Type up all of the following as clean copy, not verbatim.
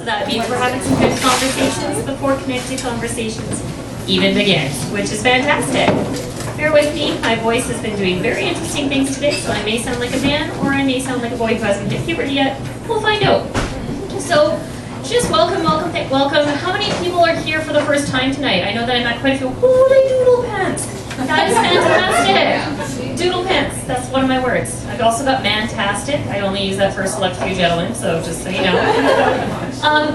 So that means we're having some good conversations before connected conversations even begin, which is fantastic. Bear with me, my voice has been doing very interesting things today, so I may sound like a man or I may sound like a boy who hasn't hit puberty yet. We'll find out. So, just welcome. How many people are here for the first time tonight? I know that I met quite a few. Holy doodle pants! That is fantastic! Doodle pants, that's one of my words. I've also got mantastic. I only use that for a select few gentlemen, so just so you know.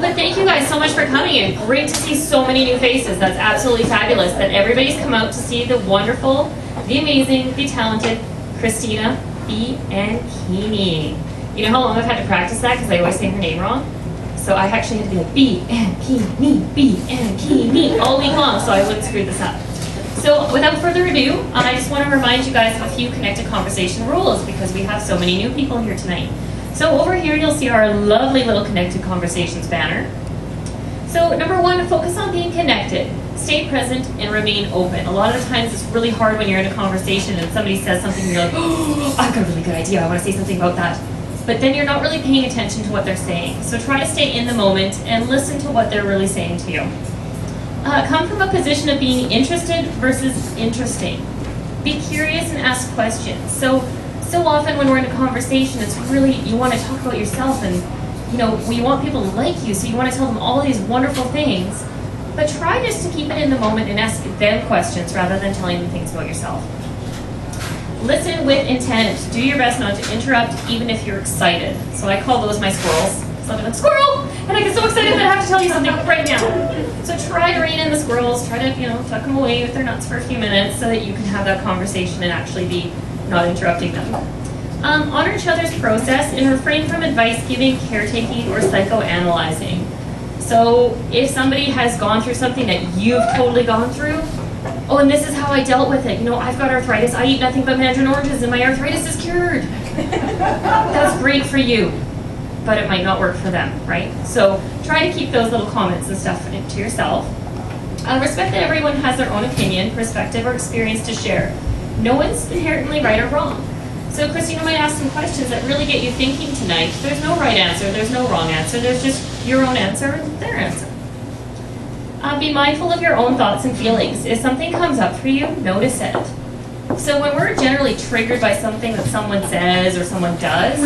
But thank you guys so much for coming in. Great to see so many new faces. That's absolutely fabulous that everybody's come out to see the wonderful, the amazing, the talented Christina Bianchini. You know how long I've had to practice that because I always say her name wrong? So I actually had to be like Bianchini all week long so I wouldn't screw this up. So without further ado, I just want to remind you guys of a few connected conversation rules because we have so many new people here tonight. So over here you'll see our lovely little connected conversations banner. So number one, focus on being connected. Stay present and remain open. A lot of times it's really hard when you're in a conversation and somebody says something and you're like, oh, I've got a really good idea, I want to say something about that. But then you're not really paying attention to what they're saying. So try to stay in the moment and listen to what they're really saying to you. Come from a position of being interested versus interesting. Be curious and ask questions. So often when we're in a conversation, it's really, you want to talk about yourself and, you know, we want people to like you, so you want to tell them all these wonderful things. But try just to keep it in the moment and ask them questions rather than telling them things about yourself. Listen with intent. Do your best not to interrupt, even if you're excited. So I call those my squirrels. So I'm like, squirrel! And I get so excited that I have to tell you something right now. So try to rein in the squirrels. Try to, tuck them away with their nuts for a few minutes so that you can have that conversation and actually be not interrupting them. Honor each other's process and refrain from advice giving, caretaking, or psychoanalyzing. So if somebody has gone through something that you've totally gone through, oh, and this is how I dealt with it. I've got arthritis. I eat nothing but mandarin oranges and my arthritis is cured. That's great for you, but it might not work for them, right? So try to keep those little comments and stuff to yourself. Respect that everyone has their own opinion, perspective, or experience to share. No one's inherently right or wrong. So Christina might ask some questions that really get you thinking tonight. There's no right answer, there's no wrong answer, there's just your own answer and their answer. Be mindful of your own thoughts and feelings. If something comes up for you, notice it. So when we're generally triggered by something that someone says or someone does,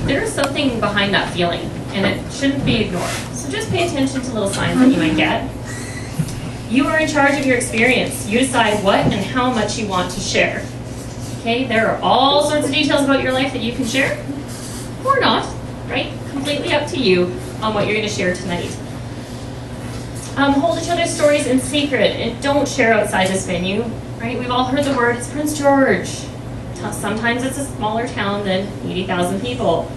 there's something behind that feeling, and it shouldn't be ignored. So just pay attention to little signs that you might get. You are in charge of your experience. You decide what and how much you want to share. Okay, there are all sorts of details about your life that you can share, or not, right? Completely up to you on what you're going to share tonight. Hold each other's stories in secret and don't share outside this venue, right? We've all heard the word, it's Prince George. Sometimes it's a smaller town than 80,000 people,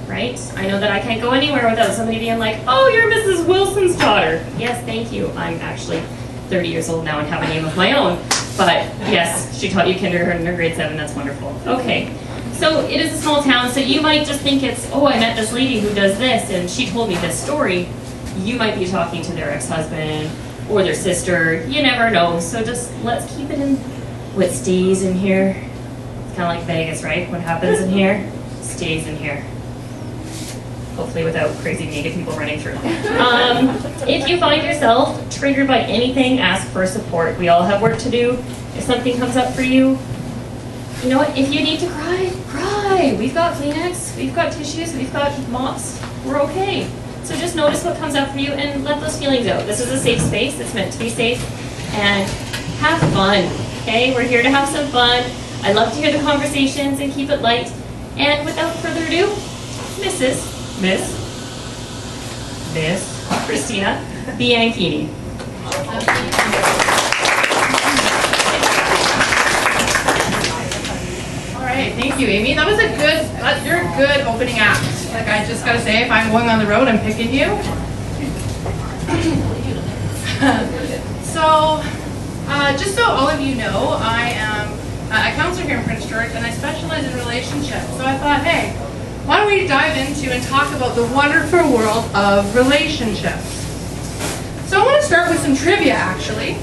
right? I know that I can't go anywhere without somebody being like, oh, you're Mrs. Wilson's daughter. Yes, thank you. I'm actually 30 years old now and have a name of my own. But yes, she taught you kindergarten or grade 7, that's wonderful. Okay, so it is a small town, so you might just think it's, oh, I met this lady who does this and she told me this story. You might be talking to their ex-husband or their sister. You never know. So just let's keep it in what stays in here. It's kind of like Vegas, right? What happens in here stays in here. Hopefully without crazy naked people running through. If you find yourself triggered by anything, ask for support. We all have work to do. If something comes up for you, you know what? If you need to cry, cry. We've got Kleenex, we've got tissues, we've got mops. We're okay. So just notice what comes up for you and let those feelings out. This is a safe space. It's meant to be safe. And have fun, okay? We're here to have some fun. I love to hear the conversations and keep it light. And without further ado, Miss Christina Bianchini. All right, thank you, Amy. That was a good, you're a good opening act. Like, I just gotta say, if I'm going on the road, I'm picking you. Just so all of you know, I am a counselor here in Prince George, and I specialize in relationships. So I thought, hey, why don't we dive into and talk about the wonderful world of relationships? So I want to start with some trivia, actually.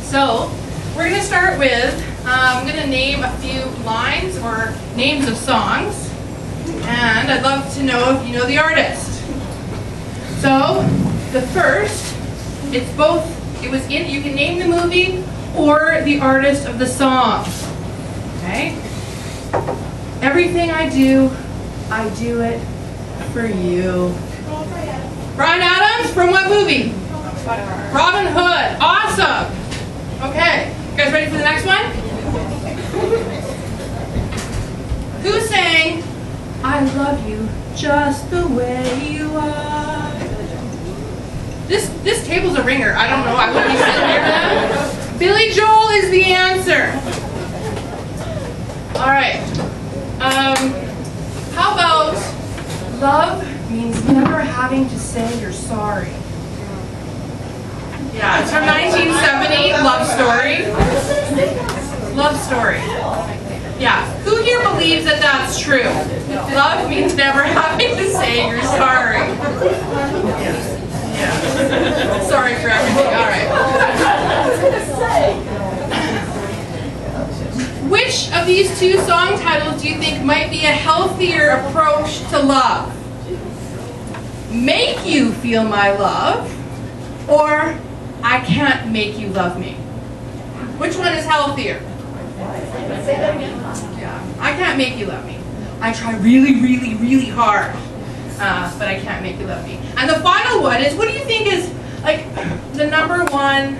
So we're going to start with, I'm going to name a few lines or names of songs, and I'd love to know if you know the artist. So the first, it's both, it was in, you can name the movie or the artist of the song. Okay? Everything I do it for you. Bryan Adams, from what movie? Robin Hood. Awesome. Okay, you guys ready for the next one? Who sang I Love You Just the Way You Are? This table's a ringer. I don't know. I wouldn't be sitting here for that. Billy Joel is the answer. All right. How about love means never having to say you're sorry? Yeah, it's from 1970, Love Story. Love Story. Yeah, who here believes that that's true? Love means never having to say you're sorry. Yeah. Sorry for everything, all right. Which of these two song titles do you think might be a healthier approach to love? Make You Feel My Love, or I Can't Make You Love Me? Which one is healthier? Say that again. Yeah, I can't make you love me. I try really, really, really hard, but I can't make you love me. And the final one is, what do you think is like the number one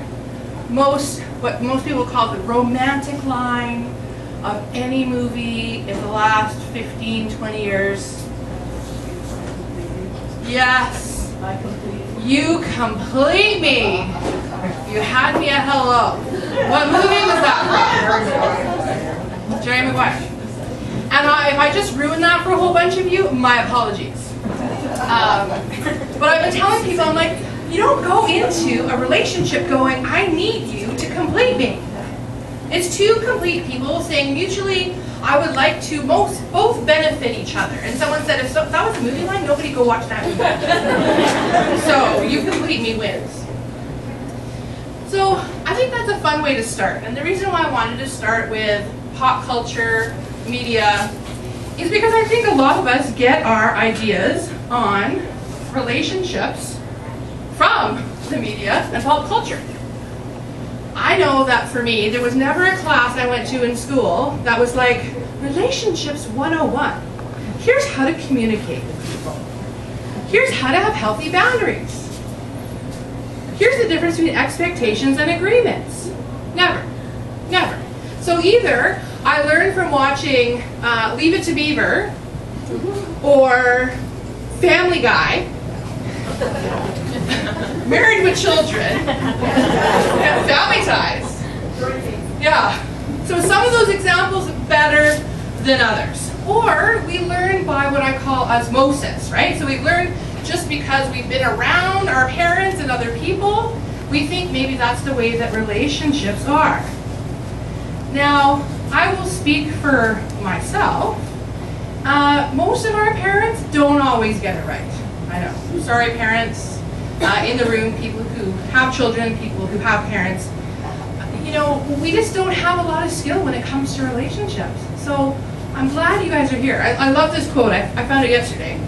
what most people call the romantic line of any movie in the last 15, 20 years? Yes. You complete me. You had me at hello. What movie was that from? Jerry Maguire. And if I just ruined that for a whole bunch of you, my apologies. But I've been telling people, I'm like, you don't go into a relationship going, I need you to complete me. It's two complete people saying mutually, I would like to both benefit each other. And someone said, if that was a movie line, nobody go watch that movie. So, you complete me wins. So, I think that's a fun way to start. And the reason why I wanted to start with pop culture, media, is because I think a lot of us get our ideas on relationships from the media and pop culture. I know that for me, there was never a class I went to in school that was like, Relationships 101. Here's how to communicate with people. Here's how to have healthy boundaries. Here's the difference between expectations and agreements. Never. Never. So either I learned from watching Leave It to Beaver or Family Guy, Married with Children, Family Ties. Yeah. So some of those examples are better than others. Or we learn by what I call osmosis, right? So we've learned just because we've been around our parents and other people, we think maybe that's the way that relationships are. Now, I will speak for myself. Most of our parents don't always get it right. I know. Sorry, parents in the room, people who have children, people who have parents. You know, we just don't have a lot of skill when it comes to relationships. So I'm glad you guys are here. I love this quote. I found it yesterday.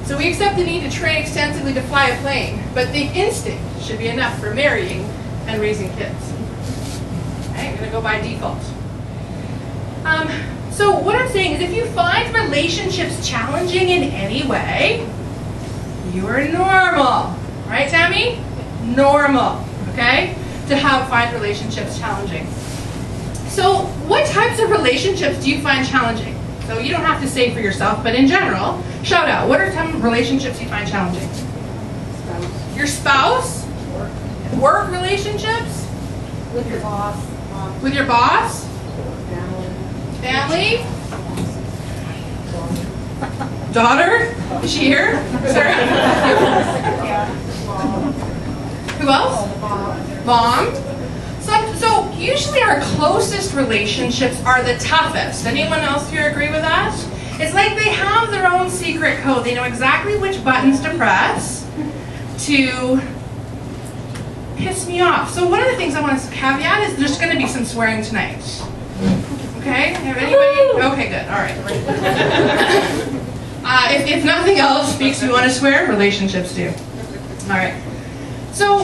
So we accept the need to train extensively to fly a plane, but the instinct should be enough for marrying and raising kids. Okay, I'm going to go by default. So what I'm saying is if you find relationships challenging in any way, you are normal. Right, Tammy? Normal, okay? To find relationships challenging. So what types of relationships do you find challenging? So you don't have to say for yourself, but in general, shout out. What are some relationships you find challenging? Spouse. Your spouse? Work relationships? With your boss. With your boss? Family. Family? Daughter? Is she here? Sorry. Who else? Mom. So usually our closest relationships are the toughest. Anyone else here agree with that? It's like they have their own secret code. They know exactly which buttons to press to piss me off. So one of the things I want to caveat is there's going to be some swearing tonight. Okay? Have anybody? Okay, good. All right. If not nothing else makes me want to swear, relationships do. All right. So,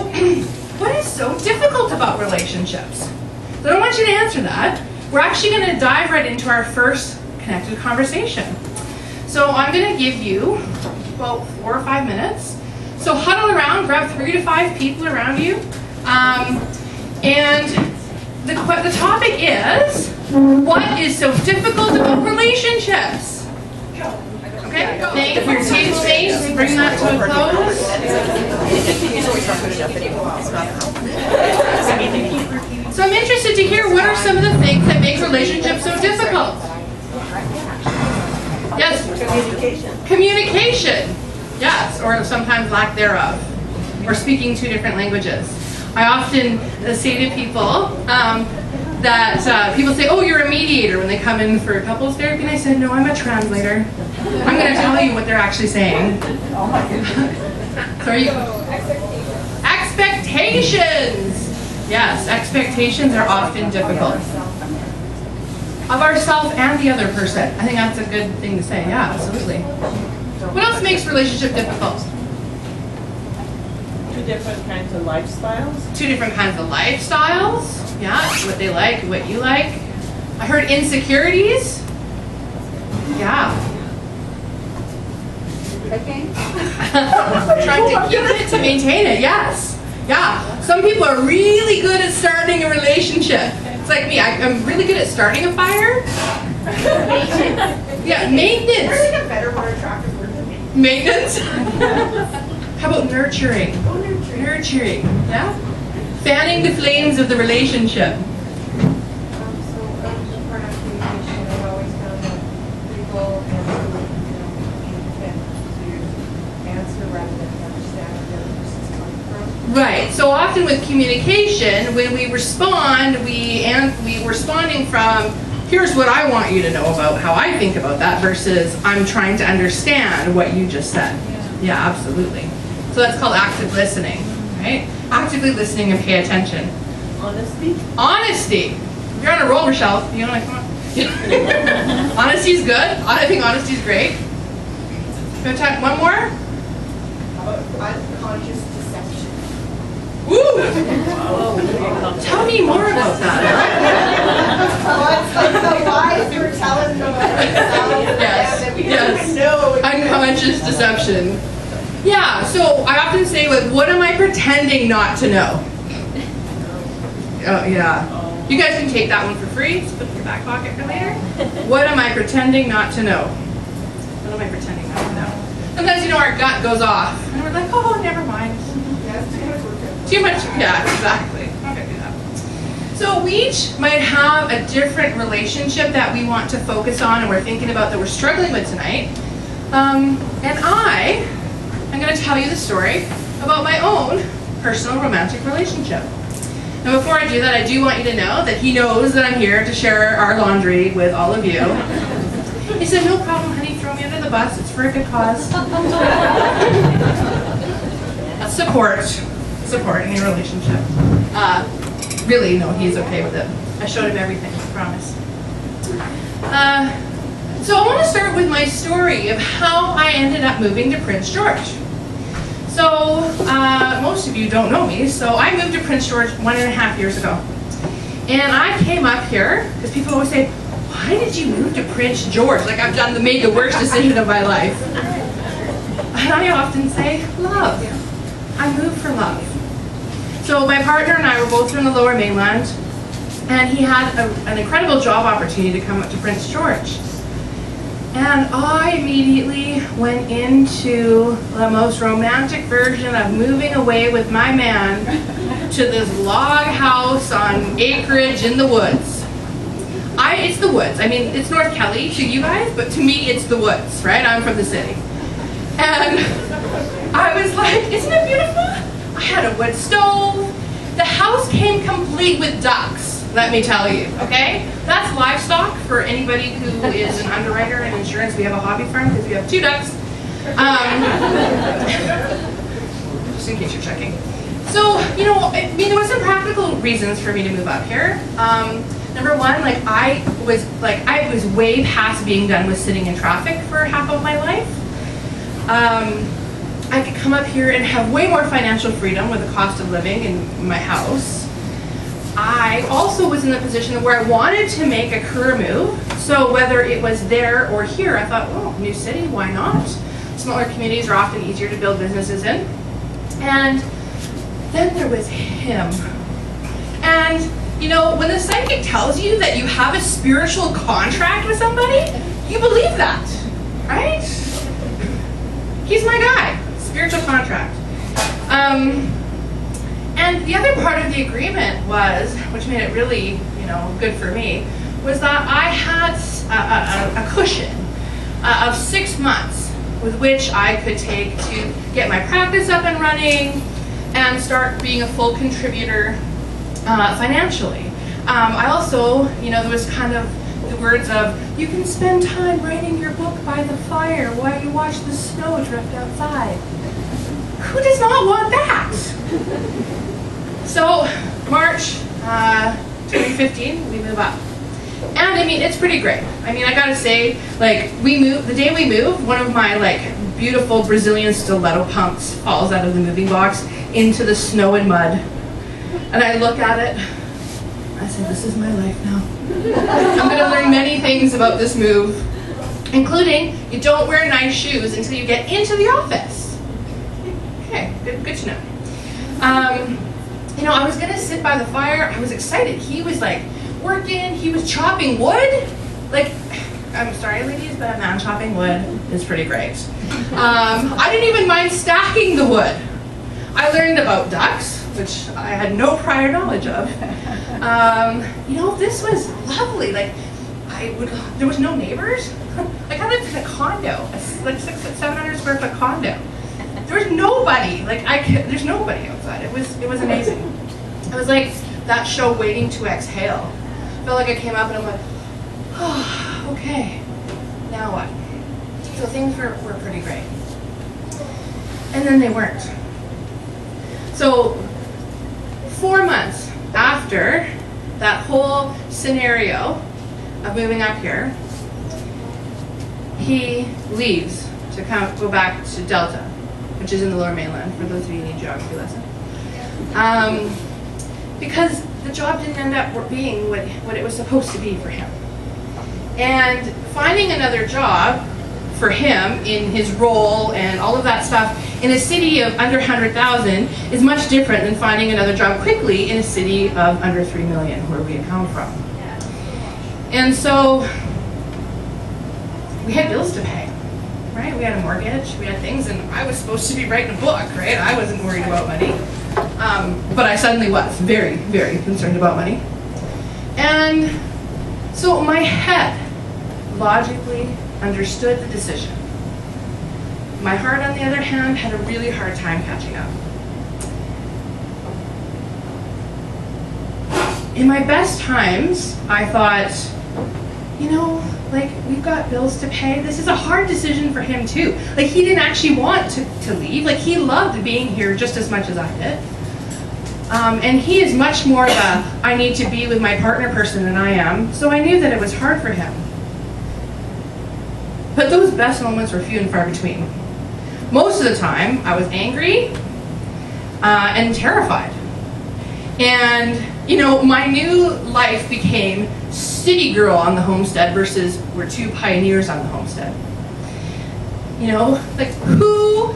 what is so difficult about relationships? So I don't want you to answer that. We're actually going to dive right into our first connected conversation. So I'm going to give you about 4 or 5 minutes. So huddle around, grab 3 to 5 people around you. And the topic is, what is so difficult about relationships? Okay, thank you for your safe space. Bring that to a close. So I'm interested to hear, what are some of the things that make relationships so difficult? Yes? Communication. Yes, or sometimes lack thereof. Or speaking 2 different languages. I often say to people that people say, oh, you're a mediator when they come in for couples therapy. And I said, no, I'm a translator. I'm going to tell you what they're actually saying. So are you? Expectations. Yes, expectations are often difficult. Of ourselves and the other person. I think that's a good thing to say. Yeah, absolutely. What else makes relationship difficult? 2 different kinds of lifestyles. 2 different kinds of lifestyles. Yeah, what they like, what you like. I heard insecurities. Yeah. Okay. Trying to keep it, to maintain it, yes. Yeah. Some people are really good at starting a relationship. It's like me, I'm really good at starting a fire. Yeah, maintenance. There's like a better, more attractive word than me. Maintenance? How about nurturing? Oh, nurturing. Nurturing, yeah? Fanning the flames of the relationship. So, the part of communication, I've always found that people can answer rather than understand where the other person's coming from. Right. So often with communication, when we respond, we're responding from, here's what I want you to know about how I think about that, versus I'm trying to understand what you just said. Yeah, absolutely. So that's called active listening, right? Actively listening and pay attention. Honesty. Honesty. If you're on a roll, Rochelle, you know, like, come on. Honesty's good. I think honesty's great. One more? How about unconscious deception? Woo! Tell me more about that. Well, it's like the lies we're telling them about ourselves that we don't even know. Unconscious deception. Yeah, so I often say, like, what am I pretending not to know? Oh, yeah. You guys can take that one for free. Just put it in your back pocket for later. What am I pretending not to know? What am I pretending not to know? Sometimes, you know, our gut goes off. And we're like, oh, never mind. That's too much work. Too much, yeah, exactly. I'm not gonna do that. So we each might have a different relationship that we want to focus on and we're thinking about, that we're struggling with tonight. And I'm gonna tell you the story about my own personal romantic relationship. Now before I do that, I do want you to know that he knows that I'm here to share our laundry with all of you. He said, no problem, honey, throw me under the bus, it's for a good cause. Support in your relationship. Really, no, he's okay with it. I showed him everything, I promise. So I want to start with my story of how I ended up moving to Prince George. So most of you don't know me, so I moved to Prince George 1.5 years ago. And I came up here, because people always say, why did you move to Prince George? Like I've made the worst decision of my life. And I often say, love. I moved for love. So my partner and I were both from the Lower Mainland, and he had an incredible job opportunity to come up to Prince George. And I immediately went into the most romantic version of moving away with my man to this log house on acreage in the woods. It's the woods. I mean, it's North Kelly to you guys, but to me it's the woods, right? I'm from the city. And I was like, isn't it beautiful? I had a wood stove. The house came complete with ducks, let me tell you, okay? That's livestock for anybody who is an underwriter in insurance. We have a hobby farm because we have 2 ducks. Just in case you're checking. So, you know, I mean, there was some practical reasons for me to move up here. Number one, I was way past being done with sitting in traffic for half of my life. I could come up here and have way more financial freedom with the cost of living in my house. I also was in the position where I wanted to make a career move. So whether it was there or here, I thought, oh, new city, why not? Smaller communities are often easier to build businesses in. And then there was him. And you know, when the psychic tells you that you have a spiritual contract with somebody, you believe that, right? He's my guy, spiritual contract. And the other part of the agreement was, which made it really, you know, good for me, was that I had a cushion of 6 months with which I could take to get my practice up and running and start being a full contributor financially. I also, you know, there was kind of the words of, you can spend time writing your book by the fire while you watch the snow drift outside. Who does not want that? So, March 2015, we move up. And I mean, it's pretty great. I mean, I gotta say, like, the day we moved, one of my, like, beautiful Brazilian stiletto pumps falls out of the moving box into the snow and mud. And I look at it, I said, this is my life now. I'm gonna learn many things about this move, including you don't wear nice shoes until you get into the office. Okay, good to know. You know, I was gonna sit by the fire. I was excited. He was like working, he was chopping wood. Like, I'm sorry ladies, but a man chopping wood is pretty great. I didn't even mind stacking the wood. I learned about ducks, which I had no prior knowledge of. You know, this was lovely. Like, there was no neighbors. Like, I lived in a condo, like 700 square foot condo. There was nobody. Like, there's nobody outside. It was amazing. It was like that show Waiting to Exhale. I felt like I came up and I'm like, oh, okay, now what? So things were pretty great. And then they weren't. So 4 months after that whole scenario of moving up here, he leaves to go back to Delta, which is in the Lower Mainland, for those of you who need a geography lesson. Because the job didn't end up being what it was supposed to be for him. And finding another job for him in his role and all of that stuff in a city of under 100,000 is much different than finding another job quickly in a city of under 3 million, where we had come from. And so we had bills to pay, right? We had a mortgage, we had things, and I was supposed to be writing a book, right? I wasn't worried about money. But I suddenly was very, very concerned about money. And so my head logically understood the decision. My heart, on the other hand, had a really hard time catching up. In my best times, I thought, you know, like, we've got bills to pay. This is a hard decision for him too. Like, he didn't actually want to leave. Like, he loved being here just as much as I did. And he is much more of a, I need to be with my partner person than I am. So I knew that it was hard for him. But those best moments were few and far between. Most of the time, I was angry and terrified. And, you know, my new life became city girl on the homestead versus we're two pioneers on the homestead. You know, like, who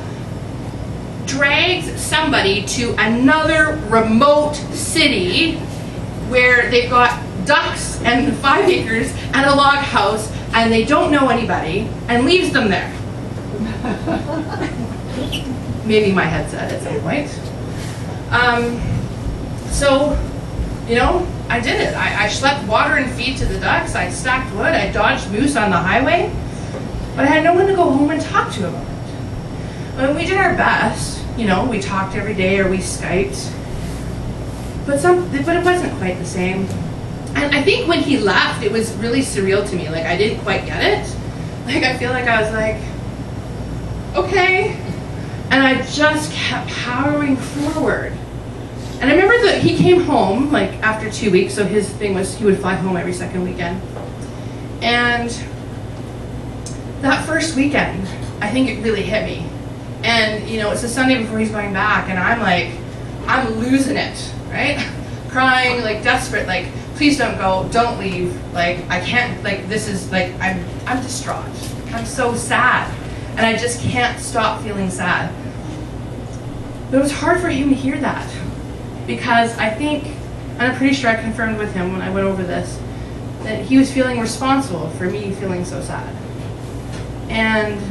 drags somebody to another remote city where they've got ducks and 5 acres and a log house and they don't know anybody and leaves them there? Maybe my headset at some point. So, you know, I did it. I schlepped water and feed to the ducks. I stacked wood. I dodged moose on the highway. But I had no one to go home and talk to about it. When we did our best, you know, we talked every day or we Skyped. But it wasn't quite the same. And I think when he left, it was really surreal to me. Like, I didn't quite get it. Like, I feel like I was like, okay. And I just kept powering forward. And I remember that he came home, like, after 2 weeks, so his thing was he would fly home every second weekend. And that first weekend, I think it really hit me. And you know, it's the Sunday before he's going back, and I'm like, I'm losing it, right? Crying, like desperate, like, please don't go, don't leave, like, I can't, like, this is, like, I'm distraught. I'm so sad, and I just can't stop feeling sad. But it was hard for him to hear that, because I think, and I'm pretty sure I confirmed with him when I went over this, that he was feeling responsible for me feeling so sad. And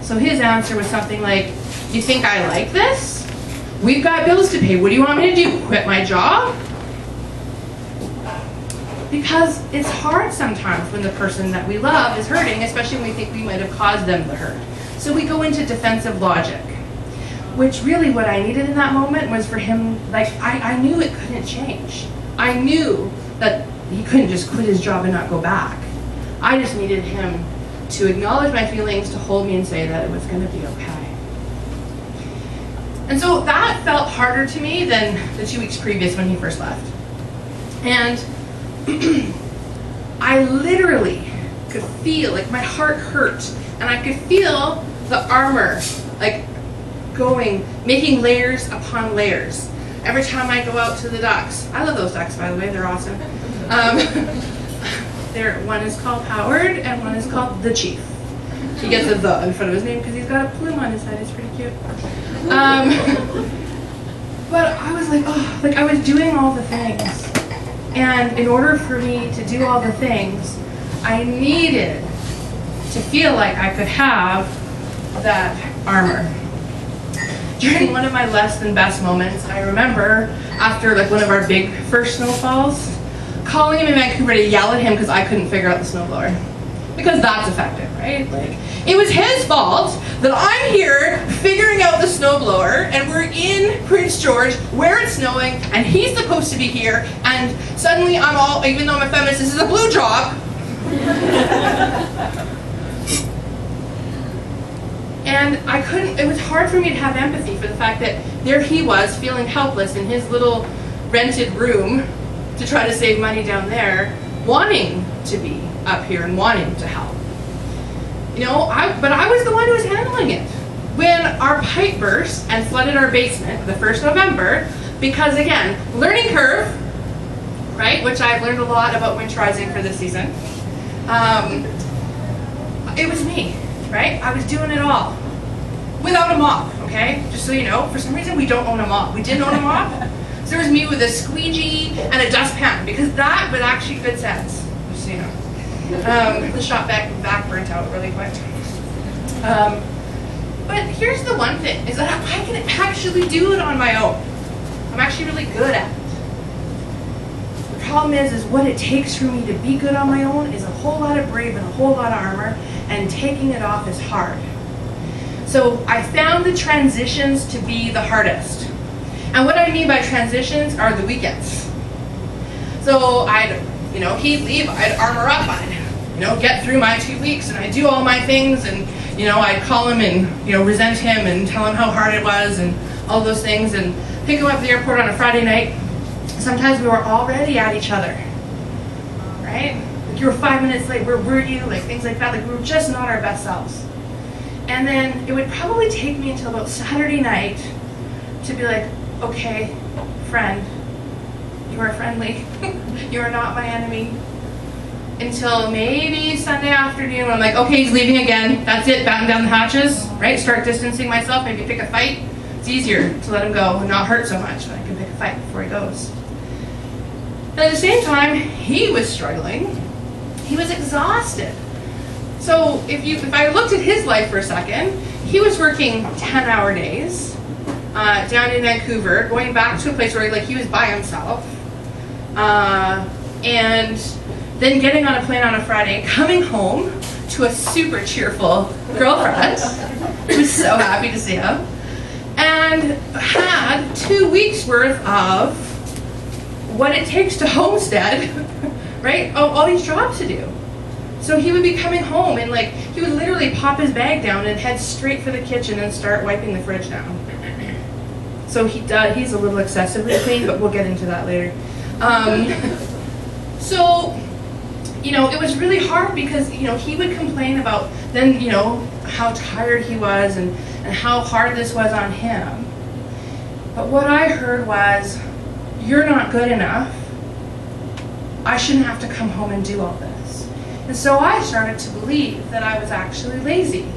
so his answer was something like, you think I like this? We've got bills to pay. What do you want me to do? Quit my job? Because it's hard sometimes when the person that we love is hurting, especially when we think we might have caused them the hurt. So we go into defensive logic, which really what I needed in that moment was for him, like, I knew it couldn't change. I knew that he couldn't just quit his job and not go back. I just needed him to acknowledge my feelings, to hold me and say that it was going to be okay. And so that felt harder to me than the 2 weeks previous when he first left. And I literally could feel, like, my heart hurt, and I could feel the armor, like, making layers upon layers. Every time I go out to the ducks, I love those ducks, by the way, they're awesome. One is called Howard, and one is called the Chief. He gets a "the" in front of his name because he's got a plume on his head. It's pretty cute. But I was like, oh, like I was doing all the things. And in order for me to do all the things, I needed to feel like I could have that armor. During one of my less than best moments, I remember after like one of our big first snowfalls, calling him in Vancouver to yell at him because I couldn't figure out the snowblower. Because that's effective, right? Like, it was his fault that I'm here figuring out the snowblower, and we're in Prince George where it's snowing, and he's supposed to be here, and suddenly I'm all, even though I'm a feminist, this is a blue job. And I couldn't, it was hard for me to have empathy for the fact that there he was feeling helpless in his little rented room to try to save money down there, wanting to be up here and wanting to help. You know, but I was the one who was handling it. When our pipe burst and flooded our basement the 1st November, because again, learning curve, right, which I've learned a lot about winterizing for this season, it was me, right? I was doing it all. Without a mop, okay? Just so you know, for some reason we don't own a mop. We didn't own a mop. So there was me with a squeegee and a dustpan, because that was actually good sense, just so you know. The shop back burnt out really quick. But here's the one thing, is that I can actually do it on my own. I'm actually really good at it. The problem is what it takes for me to be good on my own is a whole lot of brave and a whole lot of armor, and taking it off is hard. So I found the transitions to be the hardest. And what I mean by transitions are the weekends. So he'd leave, I'd armor up, I'd, get through my 2 weeks, and I'd do all my things, and, I'd call him and, resent him and tell him how hard it was and all those things, and pick him up at the airport on a Friday night. Sometimes we were already at each other, right? Like, you were 5 minutes late, where were you? Like, things like that, like, we were just not our best selves. And then it would probably take me until about Saturday night to be like, okay, friend, you are friendly. You are not my enemy. Until maybe Sunday afternoon, I'm like, okay, he's leaving again. That's it, batten down the hatches, right? Start distancing myself, maybe pick a fight. It's easier to let him go and not hurt so much. I can pick a fight before he goes. And at the same time, he was struggling. He was exhausted. So if I looked at his life for a second, he was working 10-hour days down in Vancouver, going back to a place where he was by himself, and then getting on a plane on a Friday, coming home to a super cheerful girlfriend who was so happy to see him, and had 2 weeks worth of what it takes to homestead, right? All these jobs to do. So he would be coming home and he would literally pop his bag down and head straight for the kitchen and start wiping the fridge down. So he's a little excessively clean, but we'll get into that later. So, it was really hard because, he would complain about then, how tired he was and how hard this was on him. But what I heard was, you're not good enough. I shouldn't have to come home and do all this. And so I started to believe that I was actually lazy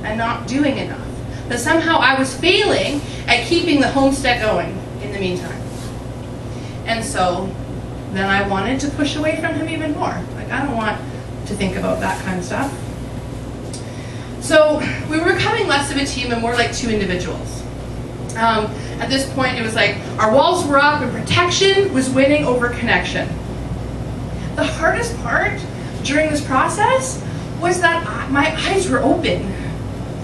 and not doing enough. That somehow I was failing at keeping the homestead going in the meantime. And so then I wanted to push away from him even more. Like, I don't want to think about that kind of stuff. So we were becoming less of a team and more like two individuals. At this point, it was like our walls were up and protection was winning over connection. The hardest part during this process was that my eyes were open.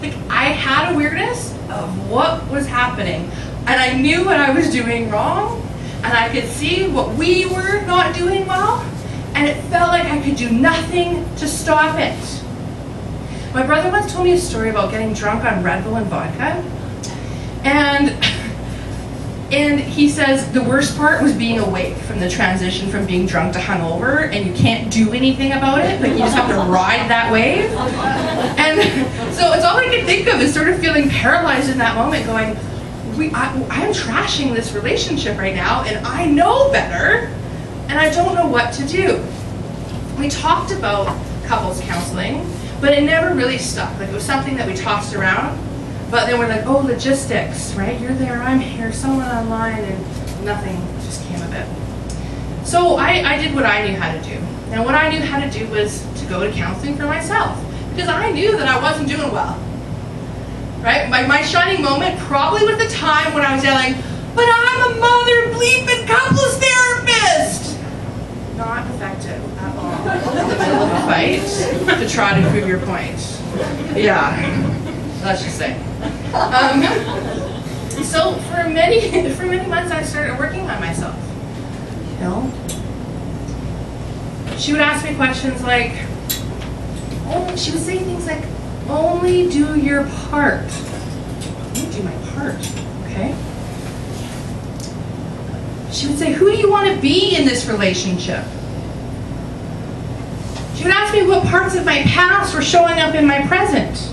Like, I had awareness of what was happening, and I knew what I was doing wrong, and I could see what we were not doing well, and it felt like I could do nothing to stop it. My brother once told me a story about getting drunk on Red Bull and vodka, and he says the worst part was being awake from the transition from being drunk to hungover, and you can't do anything about it, but you just have to ride that wave. And so it's all I could think of is sort of feeling paralyzed in that moment, going, I'm trashing this relationship right now, and I know better, and I don't know what to do. We talked about couples counseling, but it never really stuck. Like, it was something that we tossed around, but then we're like, oh, logistics, right? You're there, I'm here, someone online, and nothing just came of it. So I did what I knew how to do. And what I knew how to do was to go to counseling for myself, because I knew that I wasn't doing well. Right? My shining moment probably was the time when I was yelling, but I'm a mother bleeping couples therapist! Not effective at all in the middle of a fight to try to prove your point. Yeah, let's just say. So for many months I started working on myself. She would ask me questions like, she would say things like, only do your part. Only do my part, okay? She would say, who do you want to be in this relationship? She would ask me what parts of my past were showing up in my present.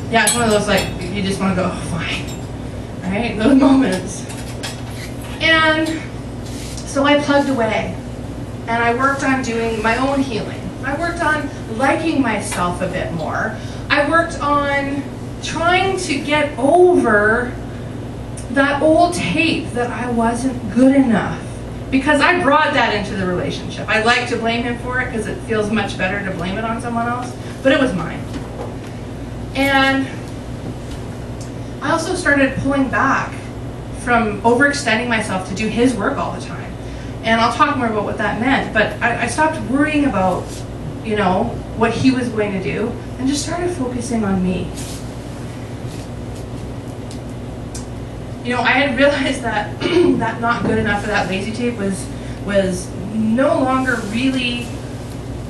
Yeah, it's one of those, like, you just want to go, oh, fine. Right? Those moments. And so I plugged away. And I worked on doing my own healing. I worked on liking myself a bit more. I worked on trying to get over that old tape that I wasn't good enough. Because I brought that into the relationship. I like to blame him for it because it feels much better to blame it on someone else, but it was mine. And I also started pulling back from overextending myself to do his work all the time. And I'll talk more about what that meant, but I stopped worrying about, what he was going to do and just started focusing on me. I had realized that that not good enough for that lazy tape was no longer really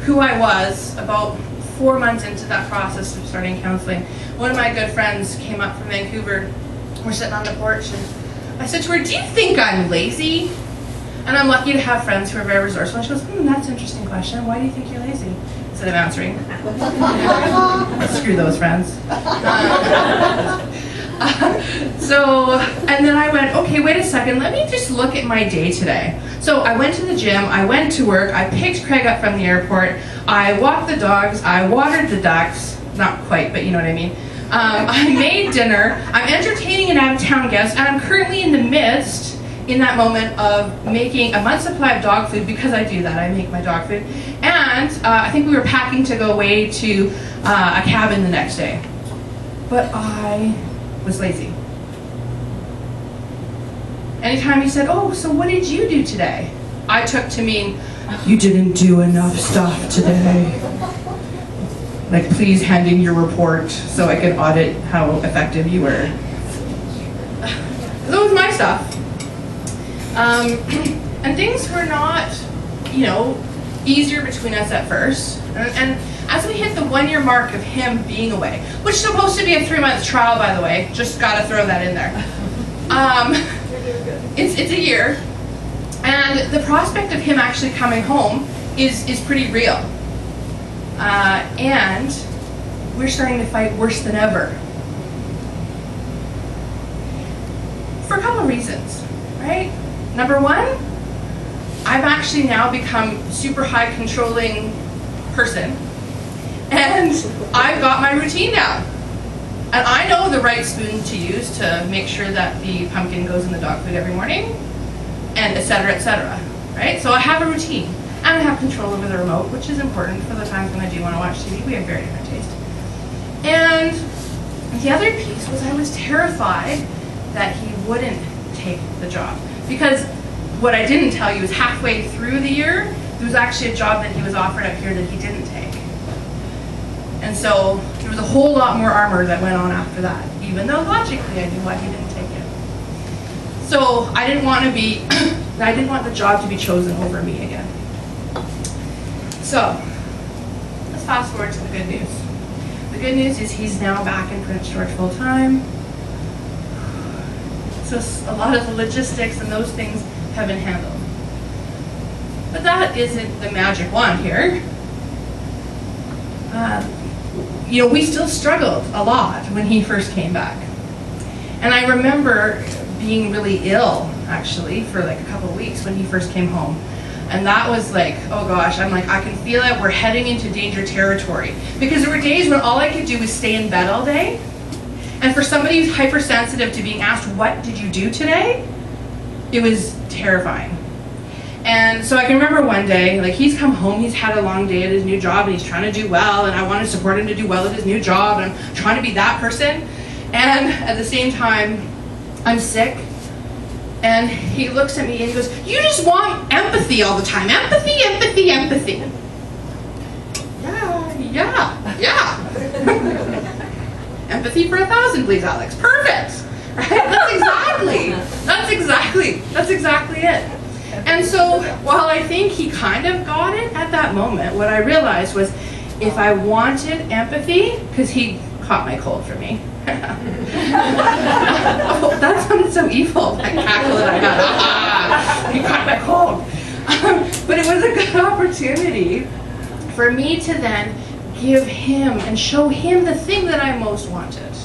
who I was about 4 months into that process of starting counseling. One of my good friends came up from Vancouver. We're sitting on the porch and I said to her, do you think I'm lazy? And I'm lucky to have friends who are very resourceful. And she goes, that's an interesting question. Why do you think you're lazy? Instead of answering. Screw those friends. And then I went, okay, wait a second, let me just look at my day today. So I went to the gym, I went to work, I picked Craig up from the airport, I walked the dogs, I watered the ducks, not quite, but you know what I mean. I made dinner, I'm entertaining an out-of-town guest, and I'm currently in the midst, in that moment, of making a month's supply of dog food, because I do that, I make my dog food. And I think we were packing to go away to a cabin the next day. But I was lazy. Anytime he said, oh, so what did you do today? I took to mean, you didn't do enough stuff today. Like, please hand in your report so I can audit how effective you were. That was my stuff. And things were not, easier between us at first. And as we hit the 1-year mark of him being away, which is supposed to be a 3-month trial, by the way, just gotta throw that in there. It's a year. And the prospect of him actually coming home is pretty real. And we're starting to fight worse than ever. For a couple of reasons, right? Number one, I've actually now become super high controlling person, and I've got my routine down. And I know the right spoon to use to make sure that the pumpkin goes in the dog food every morning, and et cetera, right? So I have a routine, and I have control over the remote, which is important for the times when I do want to watch TV. We have very different taste. And the other piece was I was terrified that he wouldn't take the job. Because what I didn't tell you is halfway through the year, there was actually a job that he was offered up here that he didn't take. And so there was a whole lot more armor that went on after that, even though logically I knew why he didn't take it. So I didn't want the job to be chosen over me again. So let's fast forward to the good news. The good news is he's now back in Prince George full time. So a lot of the logistics and those things have been handled. But that isn't the magic wand here. We still struggled a lot when he first came back. And I remember being really ill, actually, for like a couple of weeks when he first came home. And that was like, oh gosh, I'm like, I can feel it, we're heading into danger territory. Because there were days when all I could do was stay in bed all day. And for somebody who's hypersensitive to being asked, what did you do today? It was terrifying. And so I can remember one day, like he's come home, he's had a long day at his new job and he's trying to do well, and I want to support him to do well at his new job, and I'm trying to be that person. And at the same time, I'm sick. And he looks at me and he goes, you just want empathy all the time. Empathy, empathy, empathy. Yeah. Empathy for 1,000, please, Alex. Perfect. Right? That's exactly it. And so while I think he kind of got it at that moment, what I realized was if I wanted empathy, because he caught my cold for me. Oh, that sounded so evil, that cackle that I got. He caught my cold. But it was a good opportunity for me to then give him and show him the thing that I most wanted.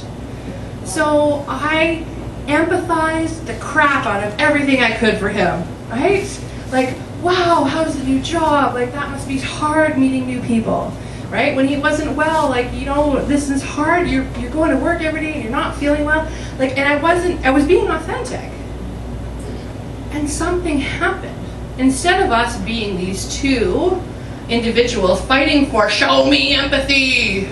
So I empathized the crap out of everything I could for him, right? Like, wow, how's the new job? Like, that must be hard meeting new people, right? When he wasn't well, like, this is hard. You're going to work every day and you're not feeling well. Like, and I was being authentic. And something happened. Instead of us being these two individuals fighting for show me empathy,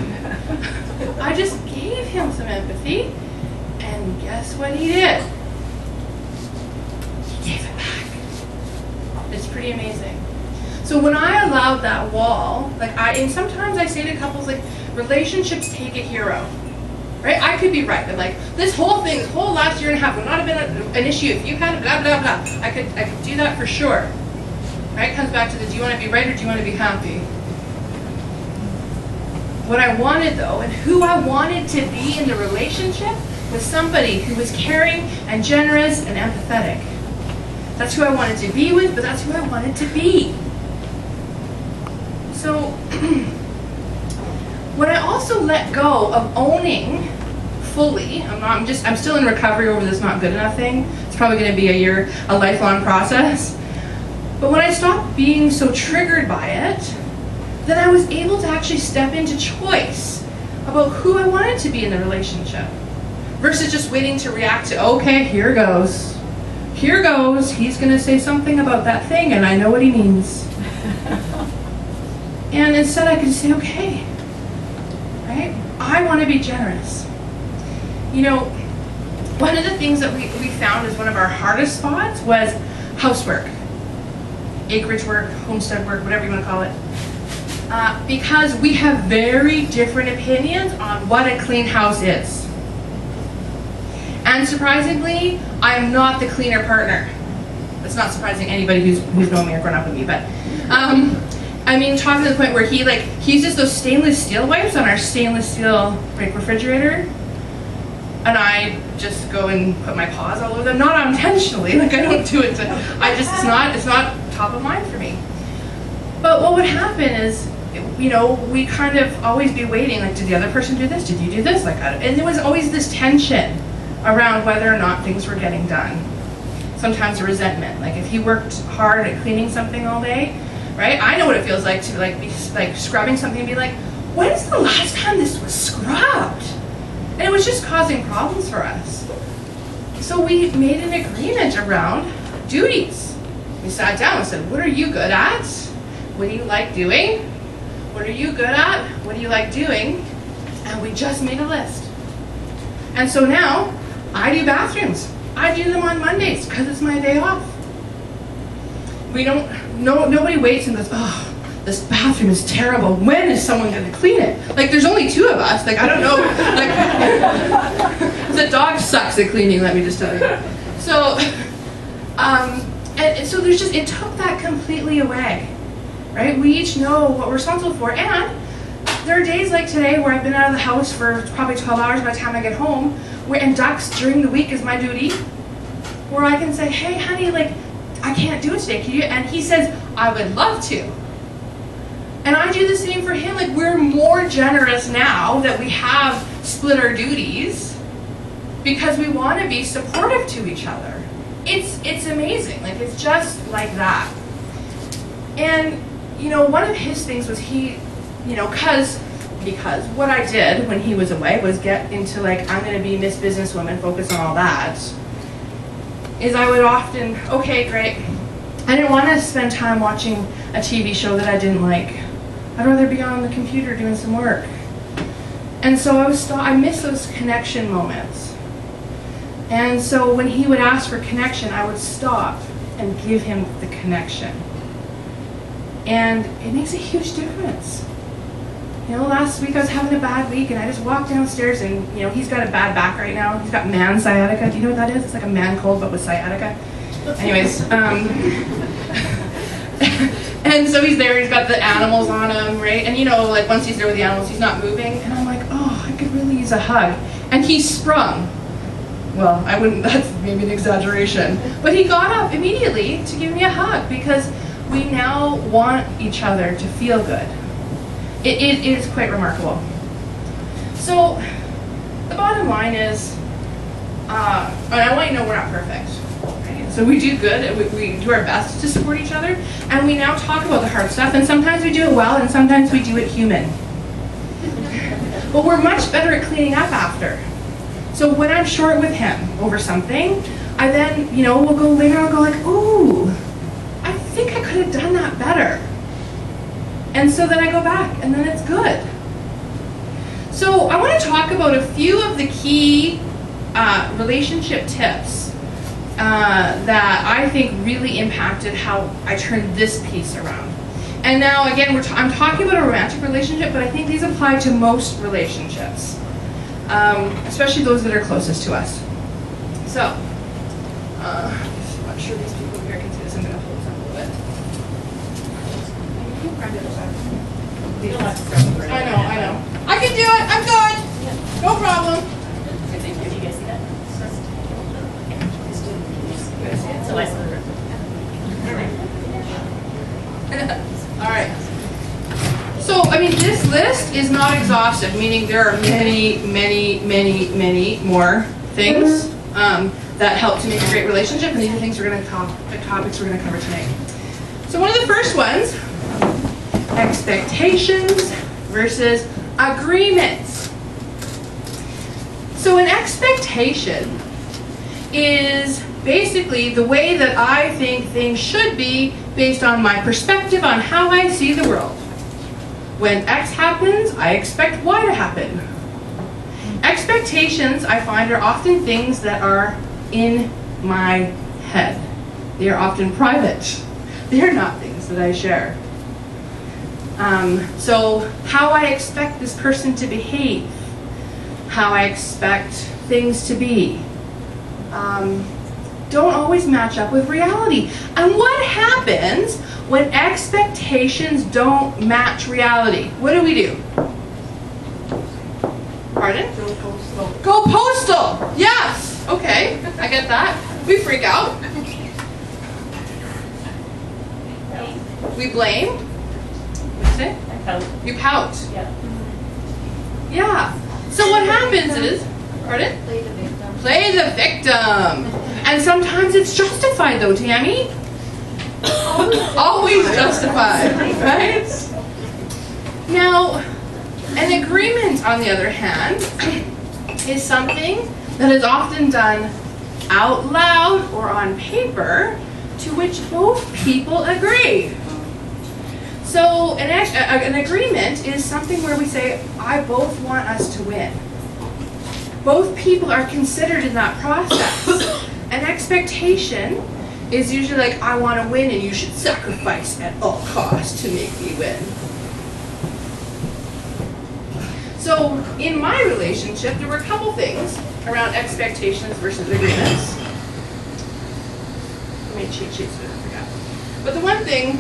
I just gave him some empathy, and guess what he did? He gave it back. It's pretty amazing. So when I allowed that wall, and sometimes I say to couples, like, relationships take a hero, right? I could be right, but like this whole last year and a half would not have been an issue if you had blah blah blah. I could do that for sure. Right? It comes back to the do you want to be right or do you want to be happy? What I wanted though, and who I wanted to be in the relationship, was somebody who was caring and generous and empathetic. That's who I wanted to be with, but that's who I wanted to be. So, when I also let go of owning fully, I'm still in recovery over this not good enough thing. It's probably going to be a lifelong process. But when I stopped being so triggered by it, then I was able to actually step into choice about who I wanted to be in the relationship, versus just waiting to react to, okay, here goes. He's going to say something about that thing, and I know what he means. And instead I could say, okay, right? I want to be generous. One of the things that we found as one of our hardest spots was housework. Acreage work, homestead work, whatever you want to call it. Because we have very different opinions on what a clean house is. And surprisingly, I am not the cleaner partner. It's not surprising anybody who's known me or grown up with me, but talking to the point where he uses those stainless steel wipes on our stainless steel refrigerator, and I just go and put my paws all over them, not intentionally, I don't do it it's not top of mind for me. But what would happen is, we kind of always be waiting, like, did the other person do this? Did you do this? Like, and there was always this tension around whether or not things were getting done. Sometimes resentment, like if he worked hard at cleaning something all day, right? I know what it feels like to be scrubbing something and be like, when's the last time this was scrubbed? And it was just causing problems for us. So we made an agreement around duties. We sat down and said, what are you good at? What do you like doing? What are you good at? What do you like doing? And we just made a list. And so now, I do bathrooms. I do them on Mondays because it's my day off. Nobody waits and goes, oh, this bathroom is terrible. When is someone going to clean it? Like, there's only 2 of us. Like, I don't know. Like, the dog sucks at cleaning, let me just tell you. So, and so it took that completely away, right? We each know what we're responsible for. And there are days like today where I've been out of the house for probably 12 hours by the time I get home, and ducks during the week is my duty, where I can say, hey, honey, like, I can't do it today, can you? And he says, I would love to. And I do the same for him. Like, we're more generous now that we have split our duties because we want to be supportive to each other. It's amazing. Like, it's just like that. And, one of his things was because what I did when he was away was get into, like, I'm going to be Miss Businesswoman, focus on all that, is I would often, okay, great. I didn't want to spend time watching a TV show that I didn't like. I'd rather be on the computer doing some work. And so I miss those connection moments. And so when he would ask for connection, I would stop and give him the connection. And it makes a huge difference. Last week I was having a bad week and I just walked downstairs and, he's got a bad back right now. He's got man sciatica. Do you know what that is? It's like a man cold but with sciatica. Anyways, and so he's there, he's got the animals on him, right? And like once he's there with the animals, he's not moving. And I'm like, oh, I could really use a hug. And he sprung. Well, that's maybe an exaggeration. But he got up immediately to give me a hug because we now want each other to feel good. It is quite remarkable. So, the bottom line is, and I want you to know we're not perfect. Right? So we do good, we do our best to support each other, and we now talk about the hard stuff, and sometimes we do it well, and sometimes we do it human. But we're much better at cleaning up after. So when I'm short with him over something, I then, we'll go later, I'll go like, ooh, I think I could have done that better. And so then I go back, and then it's good. So I want to talk about a few of the key relationship tips that I think really impacted how I turned this piece around. And now, again, I'm talking about a romantic relationship, but I think these apply to most relationships, especially those that are closest to us. So, I'm not sure these people here can see this. I'm going to hold this up a little bit. I know. I can do it. I'm good. No problem. Can you guys see that? So I saw All right. So, this list is not exhaustive, meaning there are many, many, many, many more things that help to make a great relationship, and these are things topics we're going to cover tonight. So one of the first ones, expectations versus agreements. So an expectation is basically the way that I think things should be based on my perspective on how I see the world. When X happens, I expect Y to happen. Expectations, I find, are often things that are in my head. They are often private. They're not things that I share. So how I expect this person to behave, how I expect things to be, don't always match up with reality. And what happens when expectations don't match reality? What do? Pardon? Go postal. Go postal! Yes! Okay, I get that. We freak out. We blame. say? I felt, You pout. yeah. Yeah. So what happens is, pardon? Play the victim. Play the victim. And sometimes it's justified though, Tammy. Always justified, right? Now, an agreement, on the other hand, is something that is often done out loud or on paper to which both people agree. So an agreement is something where we say, I both want us to win. Both people are considered in that process. An expectation is usually like, I want to win and you should sacrifice at all costs to make me win. So in my relationship, there were a couple things around expectations versus agreements. I made cheat sheets, but I forgot. But the one thing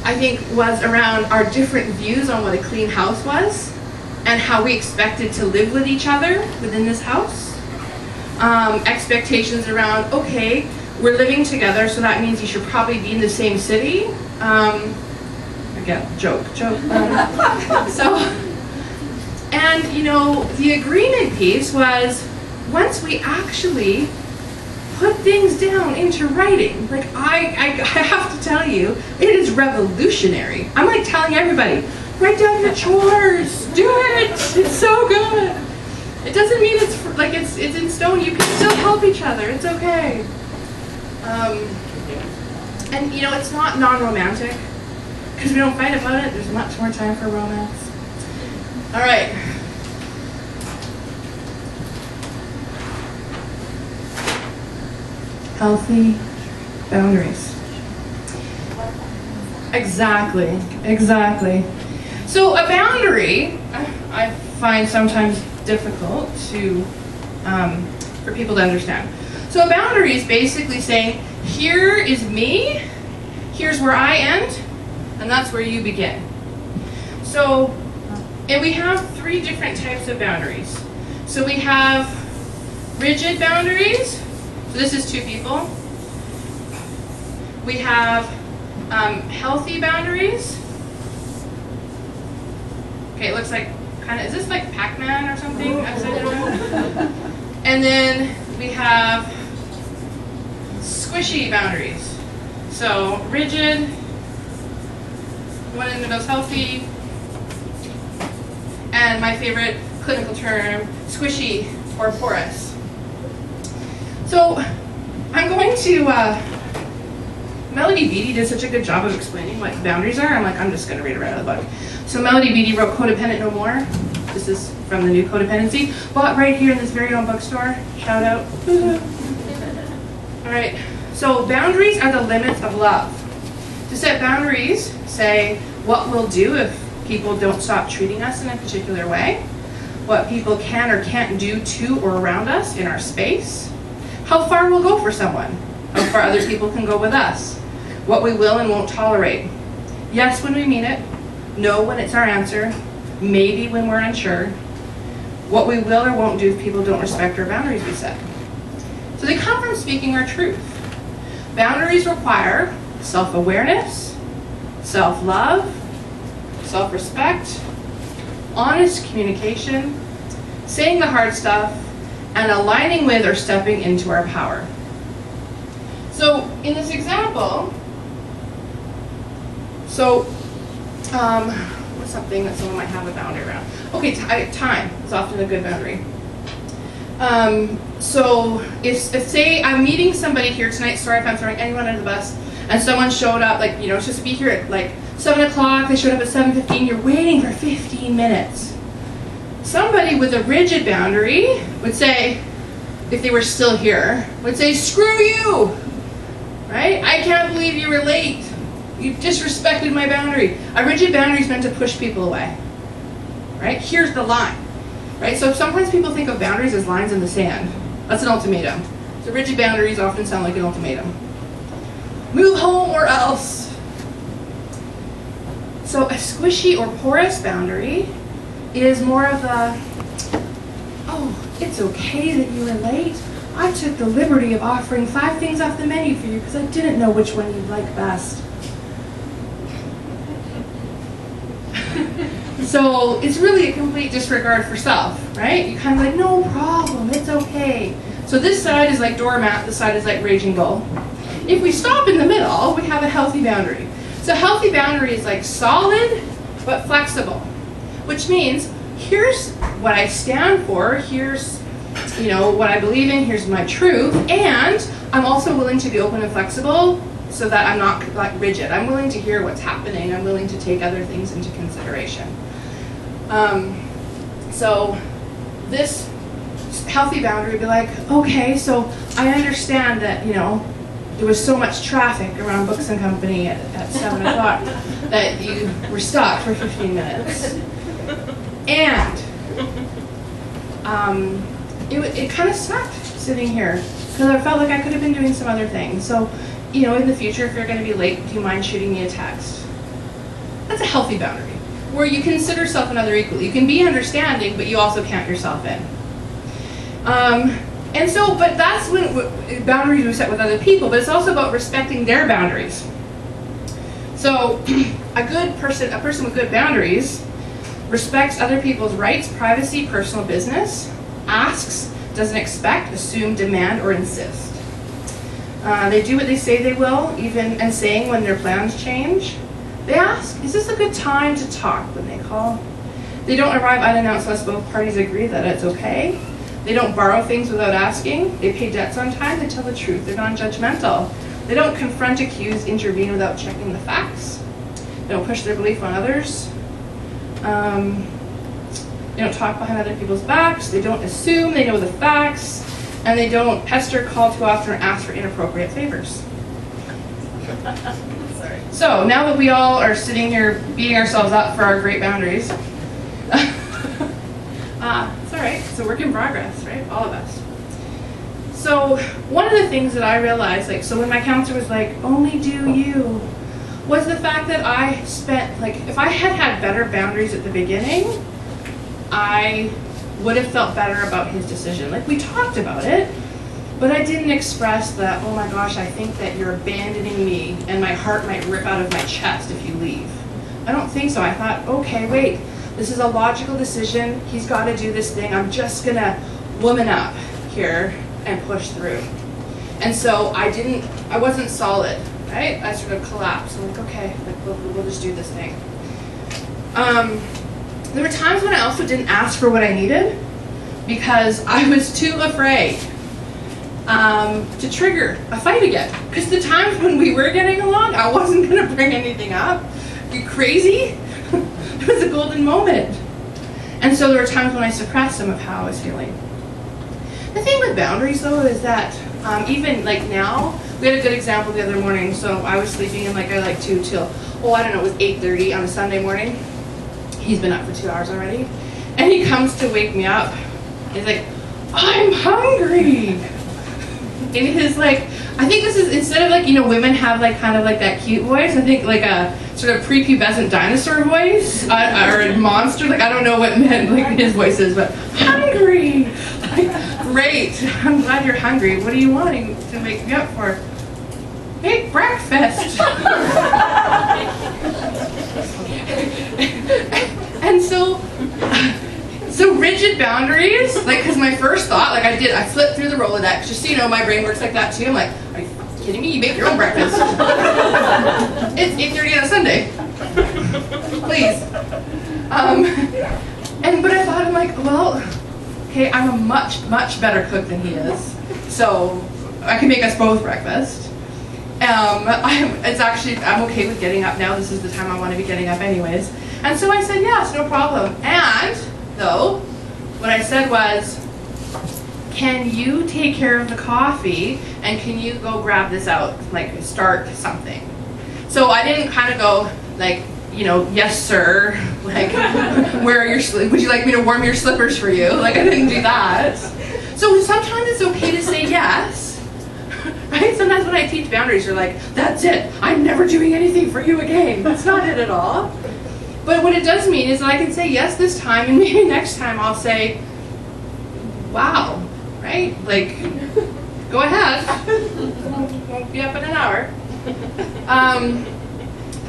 I think was around our different views on what a clean house was and how we expected to live with each other within this house. Expectations around, okay, we're living together, so that means you should probably be in the same city. Again, joke. And you know, the agreement piece was once we actually put things down into writing. Like I have to tell you, it is revolutionary. I'm like telling everybody, write down your chores, do it. It's so good. It doesn't mean it's in stone. You can still help each other. It's okay. And you know, it's not non-romantic because we don't fight about it. There's much more time for romance. All right. Healthy boundaries. Exactly. So a boundary, I find sometimes difficult to for people to understand. So a boundary is basically saying, here is me, here's where I end, and that's where you begin. So, and we have 3 different types of boundaries. So we have rigid boundaries. So this is 2 people. We have healthy boundaries. Okay, it looks like is this like Pac-Man or something? And then we have squishy boundaries. So rigid, one in the middle is healthy, and my favorite clinical term, squishy or porous. So I'm going to, Melody Beattie did such a good job of explaining what boundaries are. I'm just going to read it right out of the book. So Melody Beattie wrote Codependent No More. This is from the new Codependency. Bought right here in this very own bookstore. Shout out. All right. So boundaries are the limits of love. To set boundaries, say what we'll do if people don't stop treating us in a particular way, what people can or can't do to or around us in our space, how far we'll go for someone, how far other people can go with us, what we will and won't tolerate. Yes when we mean it, no when it's our answer, maybe when we're unsure, what we will or won't do if people don't respect our boundaries we set. So they come from speaking our truth. Boundaries require self-awareness, self-love, self-respect, honest communication, saying the hard stuff, and aligning with or stepping into our power. So in this example, what's something that someone might have a boundary around? Okay, time is often a good boundary. So if say I'm meeting somebody here tonight, sorry if I'm throwing anyone under the bus, and someone showed up, like, it's supposed to be here at like 7 o'clock, they showed up at 7:15, you're waiting for 15 minutes. Somebody with a rigid boundary would say, if they were still here, would say, screw you, right? I can't believe you were late. You disrespected my boundary. A rigid boundary is meant to push people away, right? Here's the line, right? So sometimes people think of boundaries as lines in the sand. That's an ultimatum. So rigid boundaries often sound like an ultimatum. Move home or else. So a squishy or porous boundary is more of a, oh, it's okay that you were late. I took the liberty of offering 5 things off the menu for you because I didn't know which one you'd like best. So it's really a complete disregard for self, right? You kind of like, no problem, it's okay. So this side is like doormat, this side is like raging bull. If we stop in the middle, we have a healthy boundary. So healthy boundary is like solid but flexible, which means here's what I stand for, here's what I believe in, here's my truth, and I'm also willing to be open and flexible so that I'm not like rigid. I'm willing to hear what's happening. I'm willing to take other things into consideration. So this healthy boundary would be like, okay, so I understand that, there was so much traffic around Books and Company at 7 o'clock that you were stuck for 15 minutes. And it kind of sucked sitting here because I felt like I could have been doing some other things. So, in the future, if you're going to be late, do you mind shooting me a text? That's a healthy boundary where you consider self and other equally. You can be understanding, but you also count yourself in. But that's when boundaries are set with other people, but it's also about respecting their boundaries. So a person with good boundaries respects other people's rights, privacy, personal business, asks, doesn't expect, assume, demand, or insist. They do what they say they will, even and saying when their plans change. They ask, is this a good time to talk when they call? They don't arrive unannounced unless both parties agree that it's okay. They don't borrow things without asking. They pay debts on time. They tell the truth. They're non-judgmental. They don't confront, accuse, intervene without checking the facts. They don't push their belief on others. They don't talk behind other people's backs. They don't assume they know the facts. And they don't pester, call too often, or ask for inappropriate favors. Sorry. So now that we all are sitting here beating ourselves up for our great boundaries, it's all right. It's a work in progress, right? All of us. So one of the things that I realized, so when my counselor was like, only do you, was the fact that I spent, if I had had better boundaries at the beginning, I would have felt better about his decision. We talked about it, but I didn't express that, oh my gosh, I think that you're abandoning me and my heart might rip out of my chest if you leave. I don't think so. I thought, okay, wait, this is a logical decision. He's got to do this thing. I'm just going to woman up here and push through. And so I wasn't solid, right? I sort of collapsed. I'm like, okay, we'll just do this thing. There were times when I also didn't ask for what I needed because I was too afraid to trigger a fight again. Because the times when we were getting along, I wasn't going to bring anything up. Are you crazy? It was a golden moment. And so there were times when I suppressed some of how I was feeling. The thing with boundaries, though, is that even now, we had a good example the other morning. So I was sleeping in I like to till, it was 8:30 on a Sunday morning. He's been up for 2 hours already. And he comes to wake me up. He's like, I'm hungry. And he's like, I think this is, instead of women have kind of that cute voice, I think a sort of prepubescent dinosaur voice, or a monster, I don't know what his voice is, but hungry. Great, I'm glad you're hungry. What are you wanting to wake me up for? Hey, breakfast. And so rigid boundaries, because my first thought, I flipped through the Rolodex, just so you know, my brain works like that too. I'm like, are you kidding me? You make your own breakfast. It's 8:30 on a Sunday. Please. But I thought, I'm like, well, okay, I'm a much, much better cook than he is. So I can make us both breakfast. I'm okay with getting up now. This is the time I want to be getting up anyways. And so I said, yes, no problem. And, though, what I said was, can you take care of the coffee and can you go grab this out, start something? So I didn't kind of go, yes, sir, where are your would you like me to warm your slippers for you? I didn't do that. So sometimes it's okay to say yes, right? Sometimes when I teach boundaries, you're like, that's it, I'm never doing anything for you again. That's not it at all. But what it does mean is that I can say yes this time, and maybe next time I'll say, wow, right? right? Like, go ahead. Won't be up in an hour.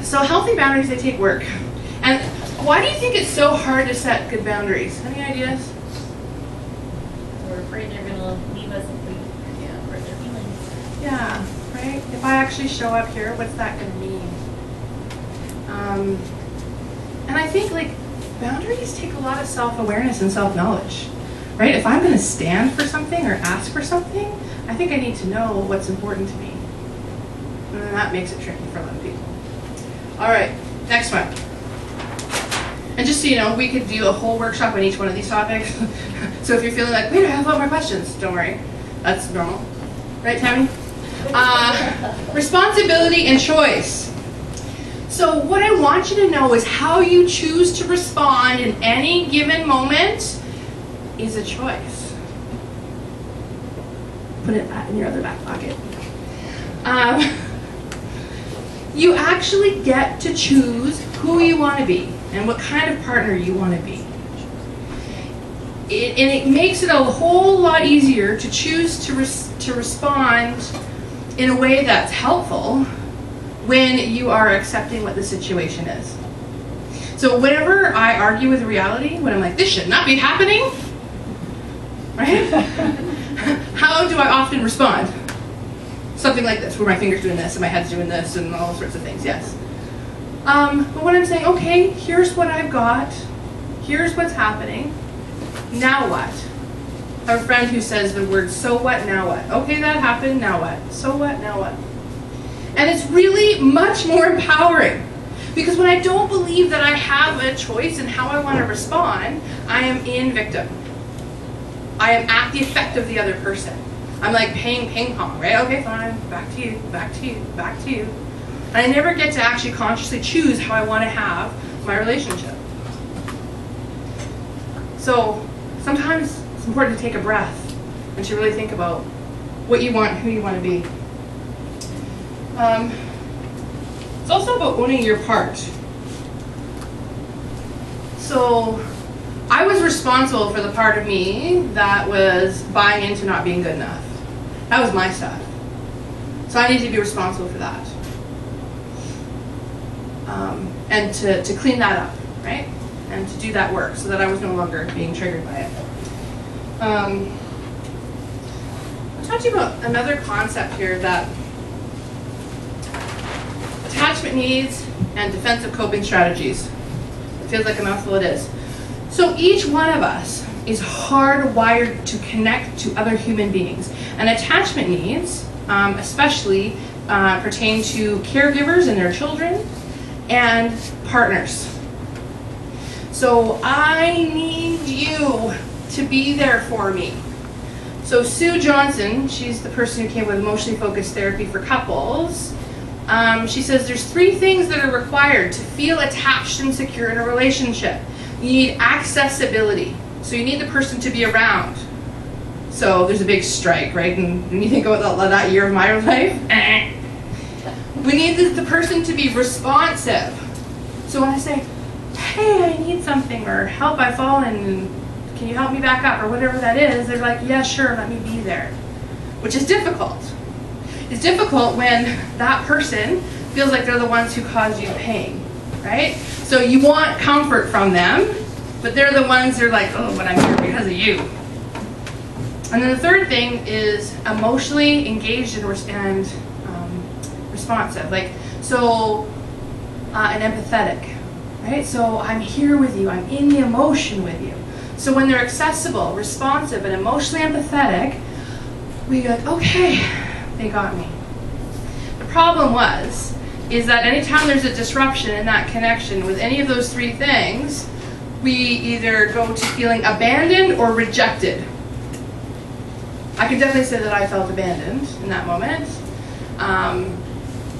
So healthy boundaries, they take work. And why do you think it's so hard to set good boundaries? Any ideas? We're afraid they're gonna leave us if we hurt their feelings. Yeah, right? If I actually show up here, what's that going to mean? And I think like boundaries take a lot of self-awareness and self-knowledge, right? If I'm going to stand for something or ask for something, I think I need to know what's important to me. And then that makes it tricky for a lot of people. All right, next one. And just so you know, we could do a whole workshop on each one of these topics. So if you're feeling like, wait, I have a lot more questions, don't worry. That's normal. Right, Tammy? Responsibility and choice. So what I want you to know is how you choose to respond in any given moment is a choice. Put it in your other back pocket. You actually get to choose who you want to be and what kind of partner you want to be. And it makes it a whole lot easier to choose to respond in a way that's helpful when you are accepting what the situation is. So whenever I argue with reality, when I'm like, this should not be happening, right? How do I often respond? Something like this, where my finger's doing this and my head's doing this and all sorts of things, yes. But when I'm saying, okay, here's what I've got, here's what's happening, now what? I have a friend who says the word, so what, now what? Okay, that happened, now what? So what, now what? And it's really much more empowering. Because when I don't believe that I have a choice in how I want to respond, I am in victim. I am at the effect of the other person. I'm like playing ping pong, right? Okay, fine, back to you, back to you, back to you. And I never get to actually consciously choose how I want to have my relationship. So sometimes it's important to take a breath and to really think about what you want, who you want to be. It's also about owning your part. So I was responsible for the part of me that was buying into not being good enough. That was my stuff. So I need to be responsible for that. And to clean that up, right? And to do that work so that I was no longer being triggered by it. I'll talk to you about another concept here, that attachment needs and defensive coping strategies. It feels like a mouthful, it is. So each one of us is hardwired to connect to other human beings. And attachment needs, especially, pertain to caregivers and their children and partners. So I need you to be there for me. So Sue Johnson, she's the person who came with emotionally focused therapy for couples. She says there's 3 things that are required to feel attached and secure in a relationship. You need accessibility. So you need the person to be around. So there's a big strike, right? And when you think about that year of my life, we need the person to be responsive. So when I say, hey, I need something, or help, I've fallen, can you help me back up, or whatever that is, they're like, yeah, sure, let me be there. Which is difficult. It's difficult when that person feels like they're the ones who caused you pain, right? So you want comfort from them, but they're the ones that are like, oh, but I'm here because of you. And then the third thing is emotionally engaged and responsive, and empathetic, right? So I'm here with you, I'm in the emotion with you. So when they're accessible, responsive, and emotionally empathetic, we go, okay, they got me. The problem is that anytime there's a disruption in that connection with any of those 3 things, we either go to feeling abandoned or rejected. I can definitely say that I felt abandoned in that moment.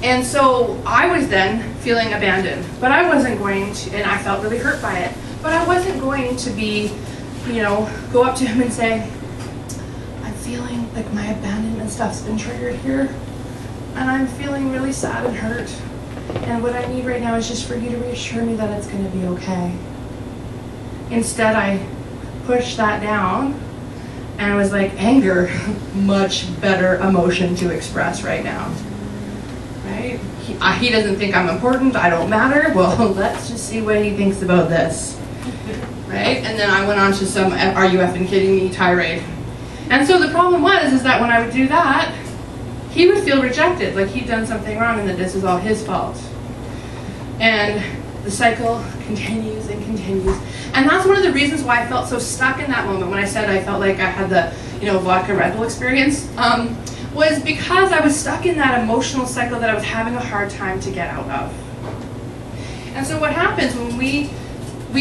And so I was then feeling abandoned, but I wasn't going to, and I felt really hurt by it, but I wasn't going to be, go up to him and say, I'm feeling like my abandonment stuff's been triggered here, and I'm feeling really sad and hurt, and what I need right now is just for you to reassure me that it's going to be okay. Instead, I pushed that down And I was like, anger, much better emotion to express right now. Right? He doesn't think I'm important, I don't matter. Well, let's just see what he thinks about this. Right? And then I went on to some "are you effing kidding me" tirade. And so the problem is that when I would do that, he would feel rejected, like he'd done something wrong and that this was all his fault. And the cycle continues and continues. And that's one of the reasons why I felt so stuck in that moment when I said I felt like I had the, vodka Red Bull experience, was because I was stuck in that emotional cycle that I was having a hard time to get out of. And so what happens when we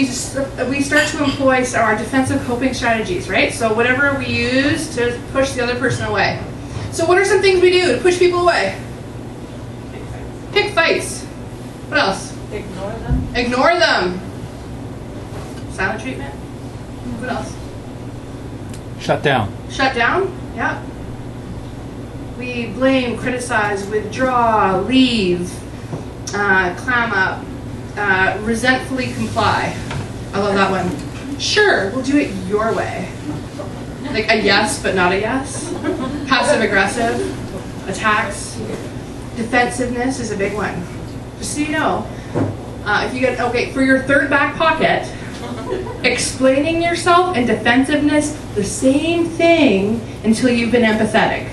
start to employ our defensive coping strategies, right? So whatever we use to push the other person away. So what are some things we do to push people away? Pick fights. What else? Ignore them. Ignore them. Silent treatment. What else? Shut down. Shut down. Yeah. We blame, criticize, withdraw, leave, clam up, resentfully comply. I love that one. Sure, we'll do it your way. Like a yes, but not a yes. Passive aggressive, attacks. Defensiveness is a big one. Just so you know, if you get, for your third back pocket, explaining yourself and defensiveness, the same thing until you've been empathetic.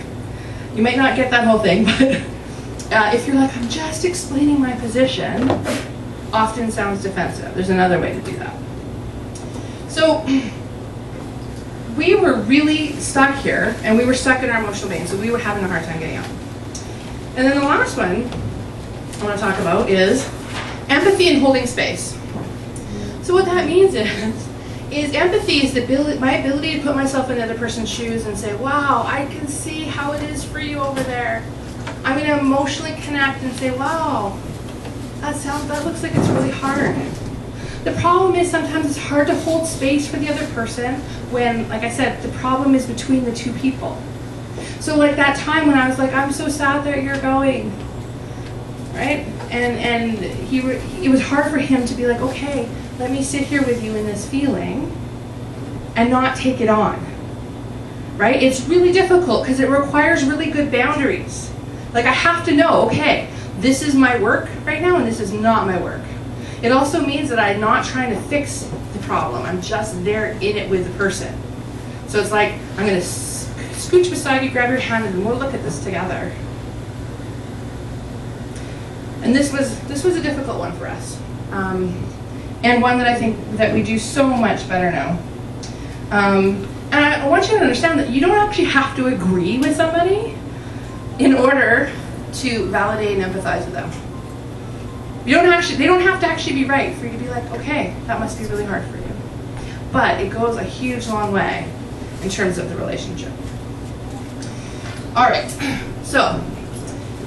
You might not get that whole thing, but if you're like, I'm just explaining my position, often sounds defensive. There's another way to do that. So we were really stuck here, and we were stuck in our emotional vein, so we were having a hard time getting out. And then the last one I want to talk about is empathy and holding space. So what that means is empathy is my ability to put myself in the other person's shoes and say, wow, I can see how it is for you over there. I'm going to emotionally connect and say, wow, that looks like it's really hard. The problem is sometimes it's hard to hold space for the other person when, like I said, the problem is between the two people. So like that time when I was like, I'm so sad that you're going, right? And it was hard for him to be like, okay, let me sit here with you in this feeling and not take it on, right? It's really difficult because it requires really good boundaries. Like I have to know, okay, this is my work right now and this is not my work. It also means that I'm not trying to fix the problem. I'm just there in it with the person. So it's like, I'm going to scooch beside you, grab your hand, and we'll look at this together. And this was a difficult one for us. And one that I think that we do so much better now. And I want you to understand that you don't actually have to agree with somebody in order to validate and empathize with them. They don't have to actually be right for you to be like, okay, that must be really hard for you. But it goes a huge, long way in terms of the relationship. All right, so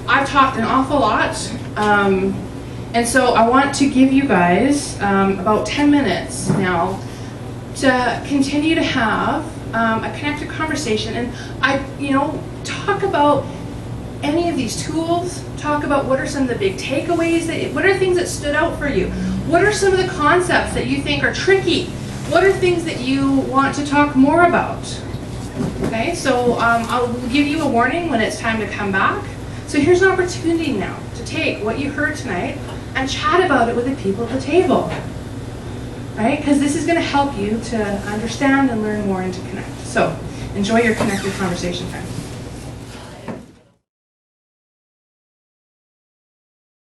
I've talked an awful lot. And so I want to give you guys about 10 minutes now to continue to have a connected conversation. And talk about any of these tools, talk about what are some of the big takeaways, what are things that stood out for you? What are some of the concepts that you think are tricky? What are things that you want to talk more about? Okay, so I'll give you a warning when it's time to come back. So here's an opportunity now to take what you heard tonight and chat about it with the people at the table, right? Because this is going to help you to understand and learn more and to connect. So enjoy your connected conversation time.